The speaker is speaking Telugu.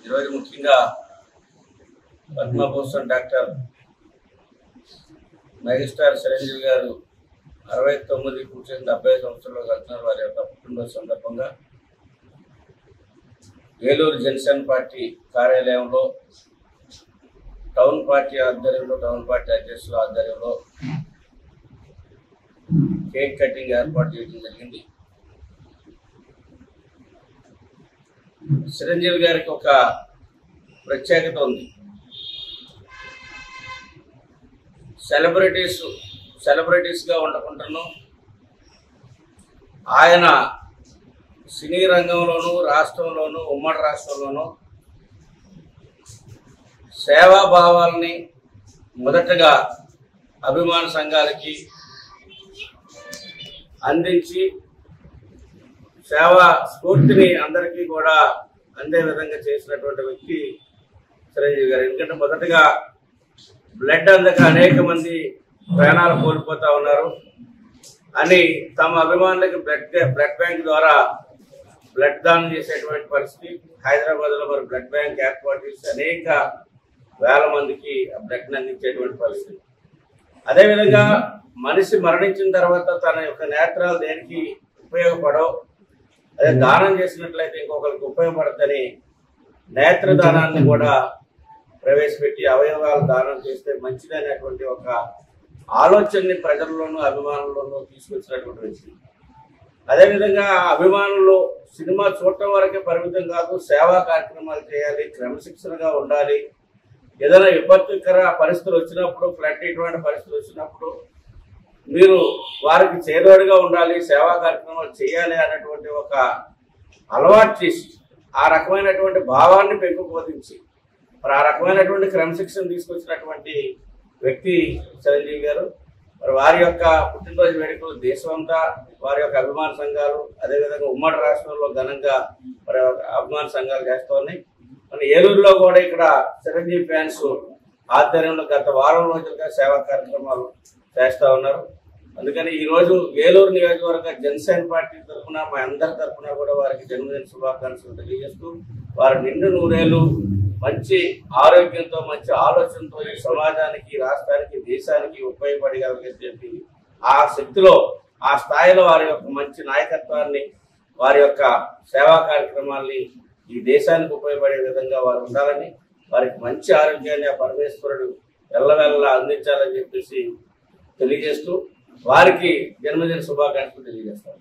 ఈరోజు ముఖ్యంగా పద్మభూషణ్ డాక్టర్ మెగాస్టార్ చిరంజీవి గారు 69 కూర్చొని 70 సంవత్సరాల్లో వెళ్తున్నారు. వారి యొక్క పుట్టినరోజు సందర్భంగా ఏలూరు జనసేన పార్టీ కార్యాలయంలో టౌన్ పార్టీ ఆధ్వర్యంలో, టౌన్ పార్టీ అధ్యక్షుల ఆధ్వర్యంలో కేక్ కటింగ్ ఏర్పాటు చేయడం జరిగింది. చిరంజీవి గారికి ఒక ప్రత్యేకత ఉంది. సెలబ్రిటీస్గా ఉండకుండాను ఆయన సినీ రంగంలోనూ, రాష్ట్రంలోనూ, ఉమ్మడి రాష్ట్రంలోనూ సేవాభావాలని మొదటగా అభిమాన సంఘాలకి అందించి సేవా స్ఫూర్తిని అందరికీ కూడా అందే విధంగా చేసినటువంటి వ్యక్తి చిరంజీవి గారు. ఎందుకంటే మొదటగా బ్లడ్ అందక అనేక మంది ప్రాణాలు కోల్పోతా ఉన్నారు అని తమ అభిమానులకి బ్లడ్ బ్యాంక్ ద్వారా బ్లడ్ దానం చేసేటువంటి పరిస్థితి. హైదరాబాద్లో మరి బ్లడ్ బ్యాంక్ ఏర్పాటు చేసి అనేక వేల మందికి బ్లడ్ అందించేటువంటి పరిస్థితి. అదేవిధంగా మనిషి మరణించిన తర్వాత తన యొక్క నేత్రాలు దేనికి ఉపయోగపడవు, అదే దానం చేసినట్లయితే ఇంకొకరికి ఉపయోగపడదని నేత్రదానాన్ని కూడా ప్రవేశపెట్టి అవయవాలు దానం చేస్తే మంచిదనేటువంటి ఒక ఆలోచనని ప్రజల్లోనూ అభిమానుల్లోనూ తీసుకొచ్చినటువంటి వ్యక్తి. అదేవిధంగా అభిమానులు సినిమా చూడటం వరకే పరిమితం కాదు, సేవా కార్యక్రమాలు చేయాలి, క్రమశిక్షణగా ఉండాలి. ఏదైనా విపత్తుకర పరిస్థితులు వచ్చినప్పుడు, ఫ్లడ్ ఇటువంటి పరిస్థితులు వచ్చినప్పుడు మీరు వారికి చేదోడుగా ఉండాలి, సేవా కార్యక్రమాలు చేయాలి అన్నటువంటి ఒక అలవాటు చేసి ఆ రకమైనటువంటి భావాన్ని పెంపొందించి మరి ఆ రకమైనటువంటి క్రమశిక్షణ తీసుకొచ్చినటువంటి వ్యక్తి చిరంజీవి గారు. మరి వారి యొక్క పుట్టినరోజు వేడుకలు దేశమంతా వారి యొక్క అభిమాన సంఘాలు, అదేవిధంగా ఉమ్మడి రాష్ట్రంలో ఘనంగా మరి అభిమాన సంఘాలు చేస్తూ ఉన్నాయి. మన ఏలూరులో కూడా ఇక్కడ చిరంజీవి ఫ్యాన్స్ ఆధ్వర్యంలో గత వారం రోజులుగా సేవా కార్యక్రమాలు చేస్తూ ఉన్నారు. అందుకని ఈరోజు ఏలూరు నియోజకవర్గ జనసేన పార్టీ తరఫున మా అందరి తరఫున కూడా వారికి జన్మదిన శుభాకాంక్షలు తెలియజేస్తూ వారి నిండు నూరేళ్ళు మంచి ఆరోగ్యంతో, మంచి ఆలోచనతో ఈ సమాజానికి, రాష్ట్రానికి, దేశానికి ఉపయోగపడగలిగే చెప్పి ఆ శక్తిలో, ఆ స్థాయిలో వారి యొక్క మంచి నాయకత్వాన్ని, వారి యొక్క సేవా కార్యక్రమాల్ని ఈ దేశానికి ఉపయోగపడే విధంగా వారు ఉండాలని, వారికి మంచి ఆరోగ్యాన్ని ఆ పరమేశ్వరుడు ఎల్లవెల్లా అందించాలని చెప్పేసి తెలియజేస్తూ వారికి జన్మదిన శుభాకాంక్షలు తెలియజేస్తాను.